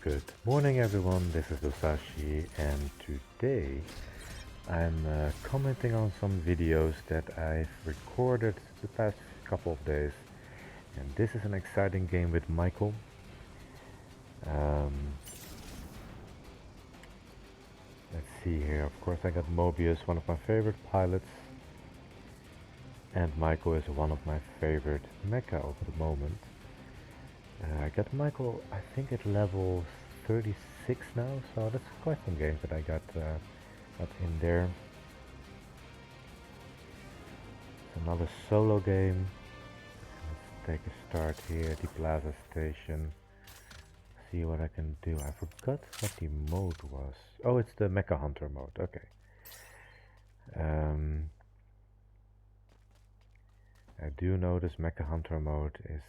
Good morning everyone, this is Dosashi and today I'm commenting on some videos that I've recorded the past couple of days, and this is an exciting game with Michael. Let's see here, of course I got Mobius, one of my favorite pilots, and Michael is one of my favorite mecha of the moment. I got Michael, I think at level 36 now, so that's quite some games that I got in there. It's another solo game. Let's take a start here at the Plaza Station. See what I can do. I forgot what the mode was. Oh, it's the Mecha Hunter mode. Okay. I do notice Mecha Hunter mode is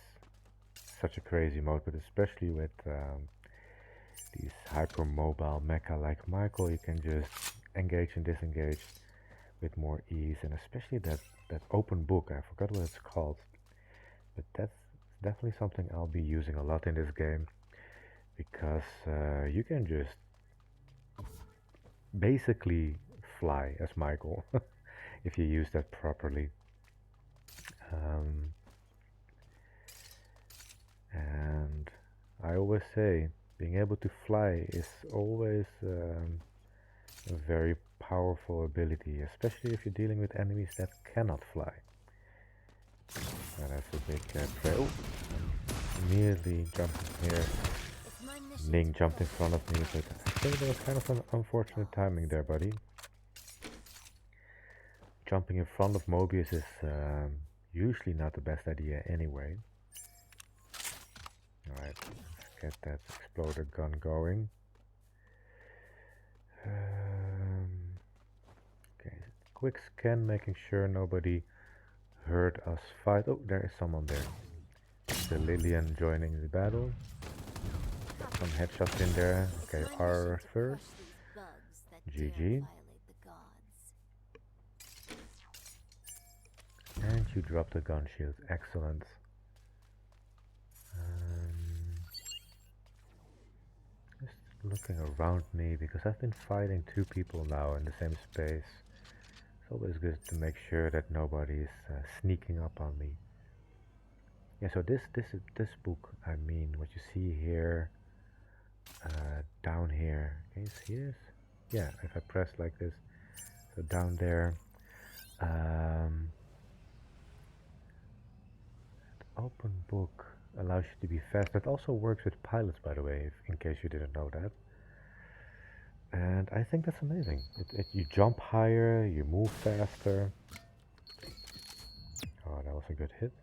such a crazy mode, but especially with these hypermobile mecha like Michael, you can just engage and disengage with more ease, and especially that open book, I forgot what it's called, but that's definitely something I'll be using a lot in this game, because you can just basically fly as Michael if you use that properly. And I always say being able to fly is always a very powerful ability, especially if you're dealing with enemies that cannot fly. And that's a big oh, immediately jumping here. Ning jumped in front of me, but I think there was kind of an unfortunate timing there, buddy. Jumping in front of Mobius is usually not the best idea anyway. Alright, let's get that exploder gun going. Okay, quick scan, making sure nobody heard us fight. Oh, there is someone there. The Lillian joining the battle. Got some headshots in there. Okay, Arthur. GG. And you dropped the gun shield. Excellent. Just looking around me, because I've been fighting two people now in the same space. It's always good to make sure that nobody's sneaking up on me. Yeah, so this book, I mean, what you see here, down here, can you see this? Yeah, if I press like this, so down there, open book allows you to be fast. That also works with pilots, by the way, in case you didn't know that. And I think that's amazing. You jump higher, you move faster. Oh, that was a good hit.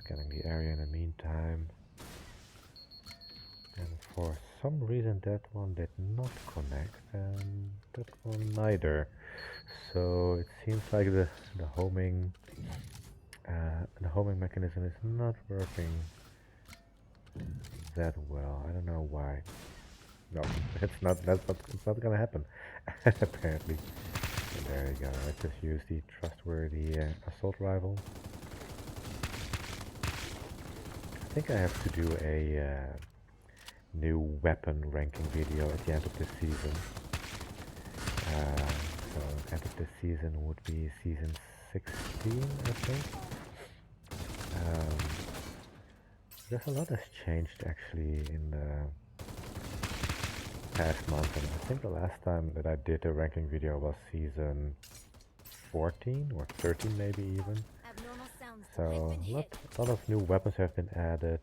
Scanning the area in the meantime. And for some reason that one did not connect, and that one neither. So it seems like the homing mechanism is not working that well. I don't know why. No, it's not gonna happen. Apparently. And there you go. Let's just use the trustworthy assault rifle. I think I have to do a new weapon ranking video at the end of this season. So end of this season would be season 16, I think. There's a lot has changed actually in the past month, and I think the last time that I did a ranking video was season 14 or 13 maybe even. So a lot of new weapons have been added.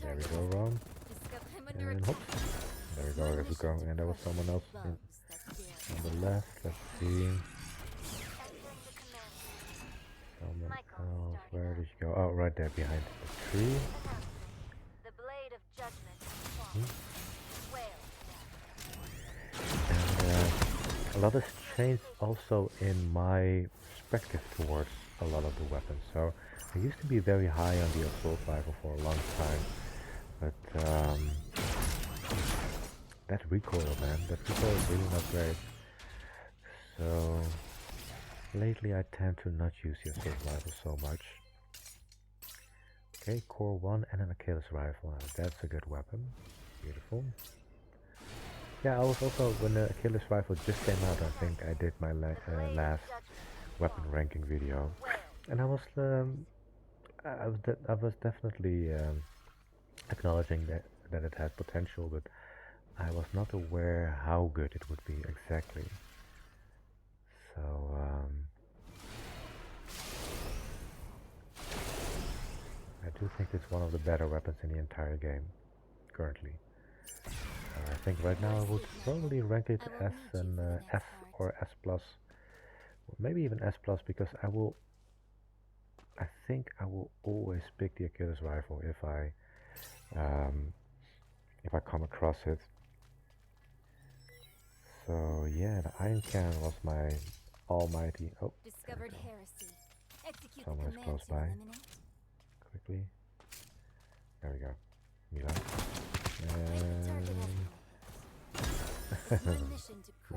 There we go, Ron. And hoops. There we go, there's a go. And there was someone else on the left. Let's see. Someone else. Where did you go? Oh, right there behind the tree. The blade of judgment. And a lot has changed also in my perspective towards a lot of the weapons. So I used to be very high on the assault rifle for a long time, but that recoil, man, that recoil is really not great. So lately I tend to not use the assault rifle so much. Okay, core 1 and an Achilles rifle. That's a good weapon. Beautiful. Yeah, I was also, when the Achilles rifle just came out, I think I did my last weapon ranking video. And I was I was definitely acknowledging that it had potential, but I was not aware how good it would be exactly. So I do think it's one of the better weapons in the entire game currently. I think right now I would probably rank it as an S or S plus, or maybe even S plus, because I think I will always pick the Achilles rifle if I come across it. So yeah, the iron cannon was my almighty. Oh, Discovered heresy. Execute someone the is command close to by. eliminate. Quickly, there we go. Mila.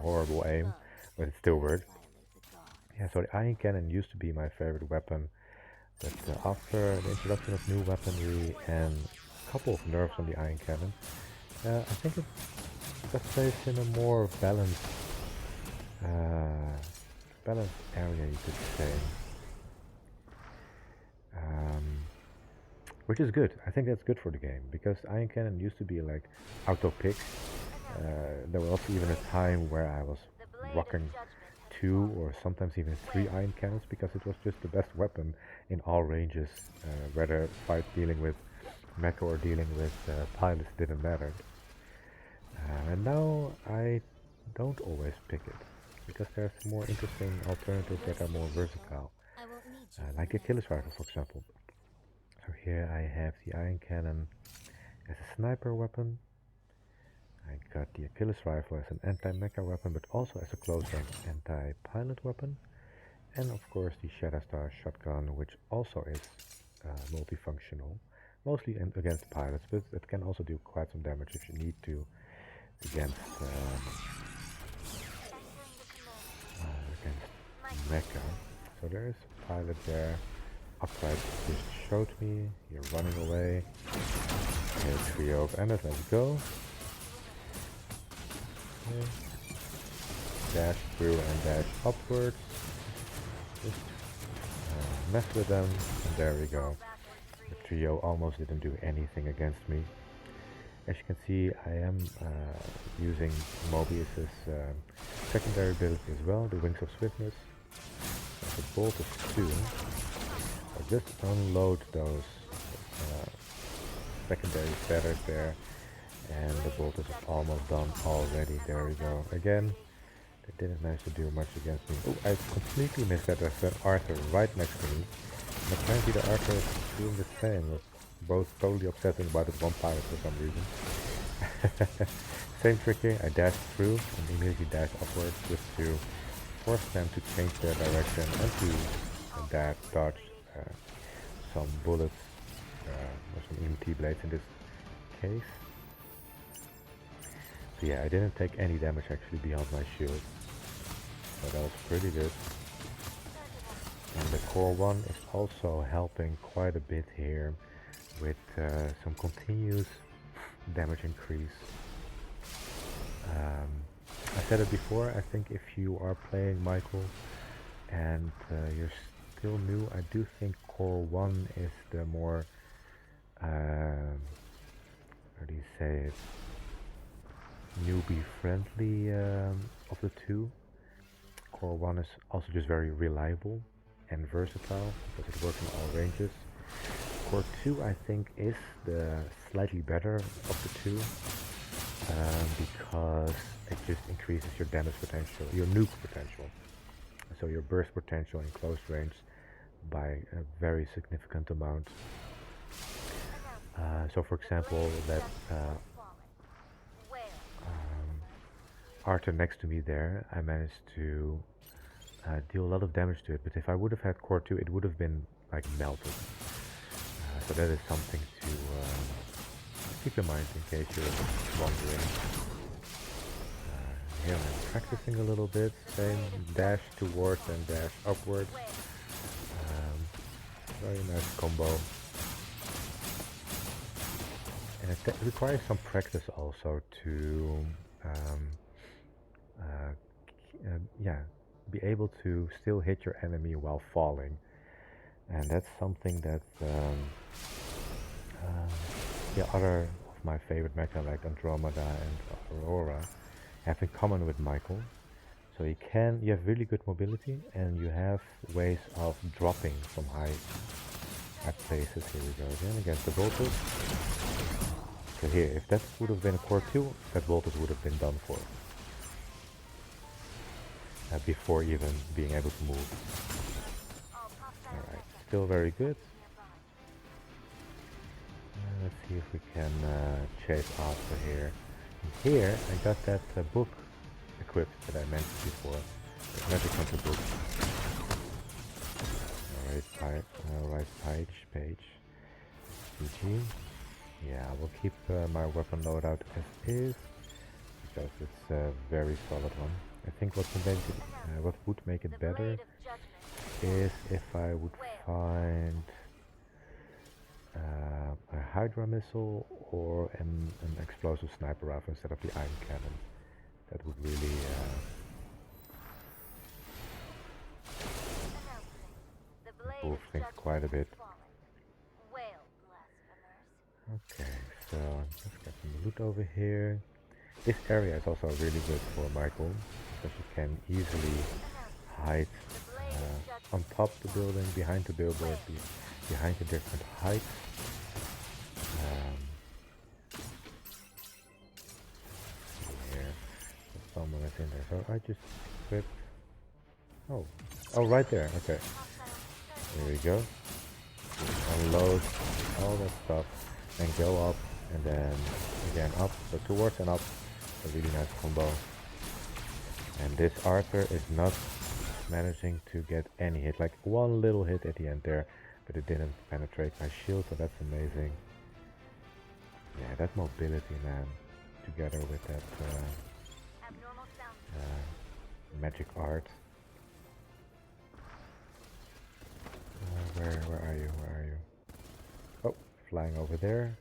Horrible aim, but it still worked. Yeah, so the iron cannon used to be my favorite weapon, but after the introduction of new weaponry and a couple of nerfs on the iron cannon, I think it got placed in a more balanced area, you could say. Which is good. I think that's good for the game, because iron cannon used to be like auto pick. There was also even a time where I was rocking 2 or sometimes even 3 iron cannons, because it was just the best weapon in all ranges. Whether fight dealing with Mecha or dealing with pilots didn't matter. And now I don't always pick it, because there's more interesting alternatives that are more versatile. Like Achilles rifle, for example. So here I have the iron cannon as a sniper weapon. I got the Achilles rifle as an anti-mecha weapon, but also as a close-range anti-pilot weapon. And of course the Shatterstar shotgun, which also is multifunctional, mostly against pilots, but it can also do quite some damage if you need to against Mecha. So there is a pilot there. Upright just showed me. You're running away. Okay, trio of enemies. Let's go. Okay. Dash through and dash upwards. Just mess with them, and there we go. The trio almost didn't do anything against me. As you can see, I am using Mobius's secondary ability as well, the Wings of Swiftness. The bolt of 2. I'll just unload those secondary feathers there, and the bolt is almost done already. There we go. Again, they didn't manage to do much against me. Oh, I completely missed that. There's an Arthur right next to me. And apparently the Arthur is doing the same. We're both totally obsessing about this one pilot for some reason. Same trick here. I dashed through and immediately dashed upwards just to force them to change their direction and to dodge some bullets or some EMT blades in this case. So yeah, I didn't take any damage actually beyond my shield, so that was pretty good. And the core 1 is also helping quite a bit here with some continuous damage increase. I said it before, I think if you are playing Michael and you're still new, I do think core 1 is the more, how do you say it, newbie friendly of the two. Core 1 is also just very reliable and versatile because it works in all ranges. Core 2 I think is the slightly better of the two, because it just increases your damage potential, your nuke potential, so your burst potential in close range by a very significant amount. So for example, that Arthur next to me there, I managed to deal a lot of damage to it, but if I would have had core 2 it would have been like melted. So that is something to keep in mind in case you're wondering. Here I'm practicing a little bit, same dash towards and dash upwards. Very nice combo. And it requires some practice also to, um, yeah, be able to still hit your enemy while falling. And that's something that the other of my favorite mecha like Andromeda and Aurora have in common with Michael. So you have really good mobility and you have ways of dropping from high at places. Here we go again against the voltage. So here, if that would have been a core 2, that voltage would have been done for. Before even being able to move. Alright, still very good. Let's see if we can chase after here. And here, I got that book equipped that I mentioned before. The Magic Hunter book. Alright, page. GG. Yeah, I will keep my weapon loadout as is, because it's a very solid one. I think what would make it better is if I would find a Hydra missile or an explosive sniper rifle instead of the iron cannon. That would really improve things quite a bit. Okay, so let's get some loot over here. This area is also really good for Michael, because you can easily hide on top of the building, behind the billboard, behind the different heights. Here, someone is in there, so I just equipped. Oh, right there. Okay, here we go. Unload all that stuff and go up, and then again up, so towards and up. A really nice combo. And this Arthur is not managing to get any hit, like one little hit at the end there, but it didn't penetrate my shield, so that's amazing. Yeah, that mobility, man, together with that magic art. Where are you? Oh, flying over there.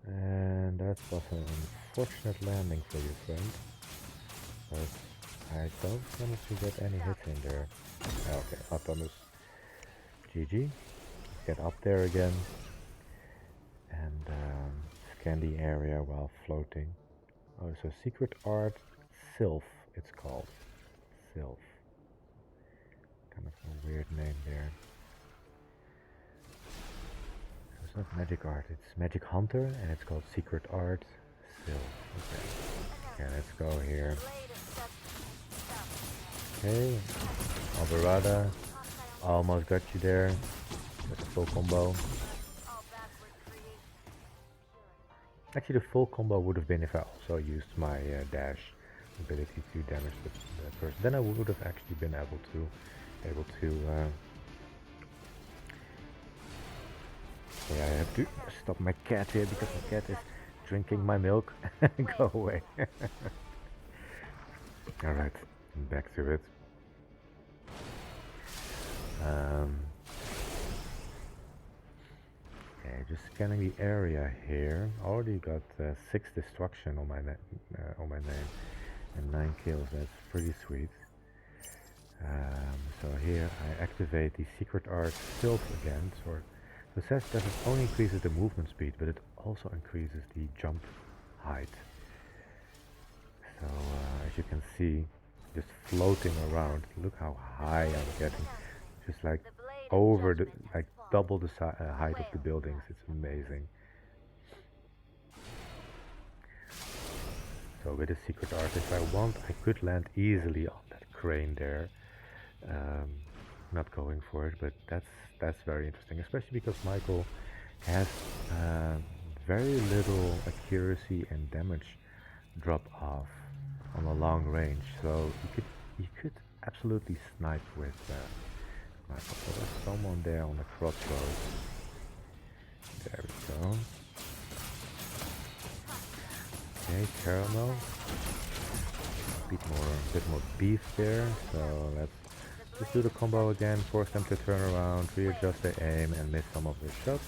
And that was an unfortunate landing for you, friend. But I don't manage to get any hits in there. Okay, Atomus. GG. Get up there again. And scan the area while floating. Oh, so secret art Sylph, it's called. Sylph. Kind of a weird name there. It's not magic art, it's magic hunter, and it's called secret art Sylph. Okay, let's go here. Okay, Alvarada, almost got you there. That's a full combo. Actually, the full combo would have been if I also used my dash ability to damage the person. Then I would have actually been able to yeah, I have to stop my cat here because my cat is drinking my milk. Go away. Alright, back to it. Okay, just scanning the area here. Already got 6 destruction on my name and 9 kills. That's pretty sweet. So here I activate the secret art Sylph again. So it says that it only increases the movement speed, but it also increases the jump height. So as you can see, just floating around. Look how high I'm getting. Just like over the, like double the height of the buildings. It's amazing. So with the secret art, if I want, I could land easily on that crane there. Not going for it, but that's very interesting, especially because Michael has very little accuracy and damage drop off on a long range, so you could absolutely snipe with Michael. So there's someone there on the crossroads. There we go. Okay, caramel. Bit more beef there. So let's just do the combo again. Force them to turn around, readjust their aim, and miss some of their shots.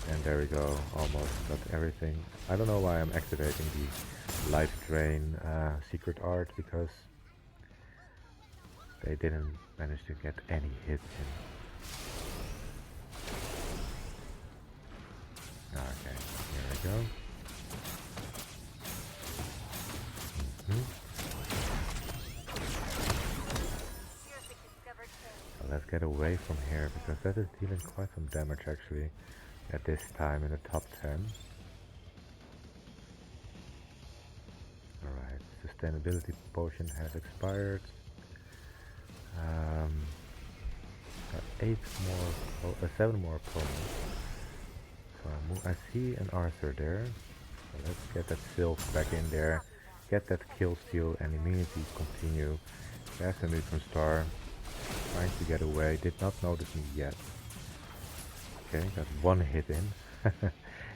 And there we go, almost got everything. I don't know why I'm activating the life drain secret art, because they didn't manage to get any hits in. Okay, here we go. So let's get away from here, because that is dealing quite some damage actually at this time in the top 10. Alright, sustainability potion has expired. Got 7 more opponents. So I see an Arthur there. So let's get that Sylph back in there, get that kill steal, and immediately continue. There's a neutron star, trying to get away, did not notice me yet. Okay, got 1 hit in.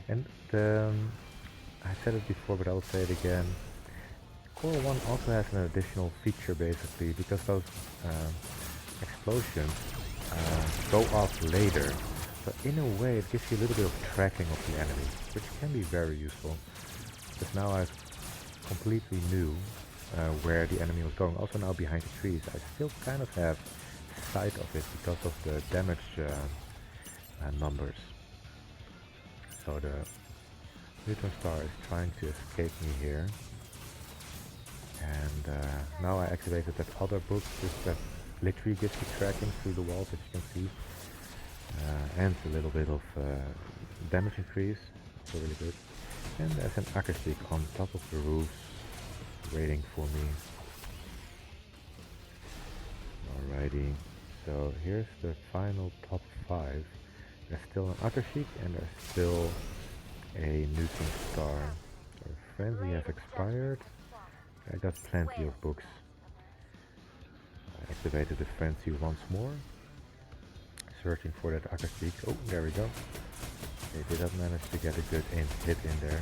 And I said it before, but I'll say it again. Core 1 also has an additional feature basically, because those explosions go off later. So in a way it gives you a little bit of tracking of the enemy, which can be very useful. Because now I've completely knew where the enemy was going. Also now behind the trees I still kind of have sight of it because of the damage numbers. So the neutron star is trying to escape me here. And now I activated that other book, that literally gives you tracking through the walls, as you can see. And a little bit of damage increase, so really good. And there's an Akashic on top of the roof waiting for me. Alrighty, so here's the final top 5. There's still an Akashic and there's still a neutron star. So frenzy has expired. I got plenty of books. I activated the frenzy once more. Searching for that Akashic. Oh, there we go. They did not manage to get a good hit in there.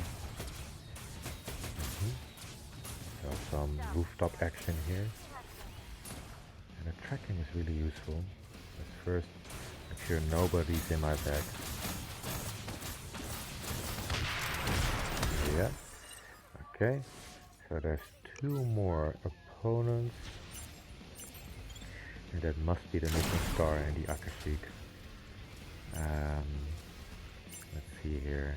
So some rooftop action here. And the tracking is really useful. Let's first make sure nobody's in my back. Yeah. Okay. So there's 2 more opponents. And that must be the neutron star and the Akashic. Let's see here.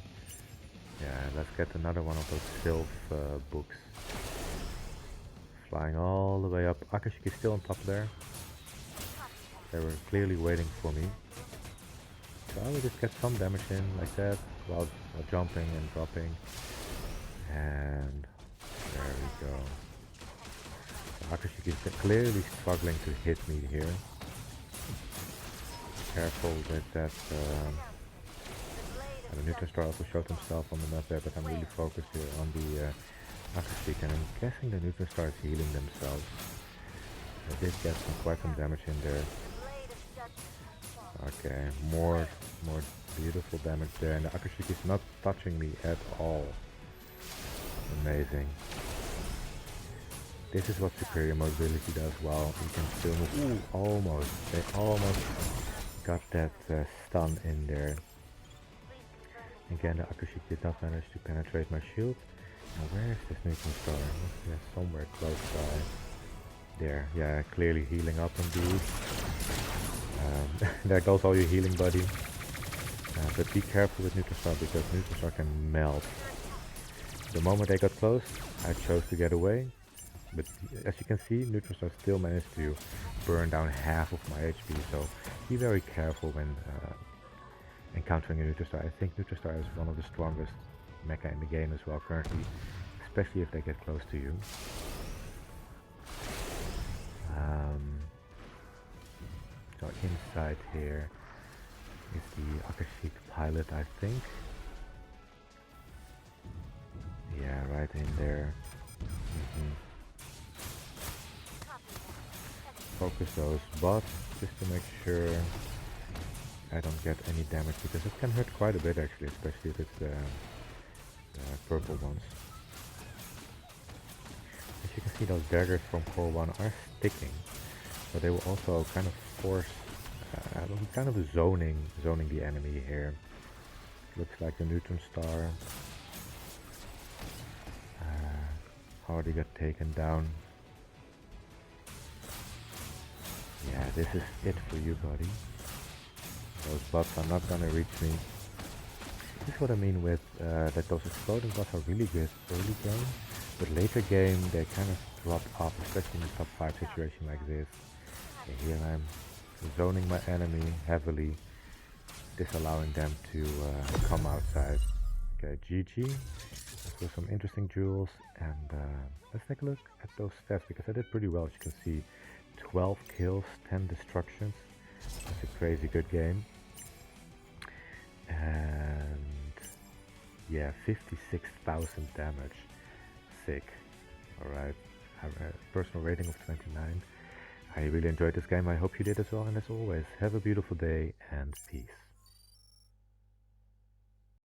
Yeah, let's get another one of those Sylph books. Flying all the way up. Akashic is still on top there. They were clearly waiting for me. So I will just get some damage in like that while jumping and dropping. And there we go. Akashic is clearly struggling to hit me here. Careful that the neutron star also showed himself on the map there, but I'm really focused here on the Akashic, and I'm guessing the neutron star is healing themselves. I did get quite some damage in there. Okay, more beautiful damage there, and the Akashic is not touching me at all. Amazing. This is what superior mobility does. Well, you can still move. Ooh, almost. They almost got that stun in there. Again, the Akashic did not manage to penetrate my shield. Now where is this neutron star? Yeah, somewhere close by. There, yeah, clearly healing up indeed. There goes all your healing, buddy. But be careful with neutron star, because neutron star can melt. The moment they got close, I chose to get away. But as you can see, neutron star still managed to burn down half of my HP, so be very careful when encountering a neutron star. I think neutron star is one of the strongest mecha in the game as well currently, especially if they get close to you. So inside here is the Akashic pilot, I think. Yeah, right in there. Focus those bots just to make sure I don't get any damage, because it can hurt quite a bit actually, especially if it's the purple ones. As you can see, those daggers from Core 1 are sticking, but they will also kind of force, kind of zoning the enemy here. Looks like the neutron star. Hardy got taken down. Yeah, this is it for you, buddy. Those buffs are not gonna reach me. This is what I mean with that those exploding buffs are really good early game, but later game they kind of drop off, especially in a top 5 situation like this. Okay, here I'm zoning my enemy heavily, disallowing them to come outside. Okay, GG. So some interesting duels, and let's take a look at those stats because I did pretty well. As you can see, 12 kills, 10 destructions. That's a crazy good game. And yeah, 56,000 damage. Sick. Alright, I have a personal rating of 29. I really enjoyed this game. I hope you did as well, and as always, have a beautiful day and peace.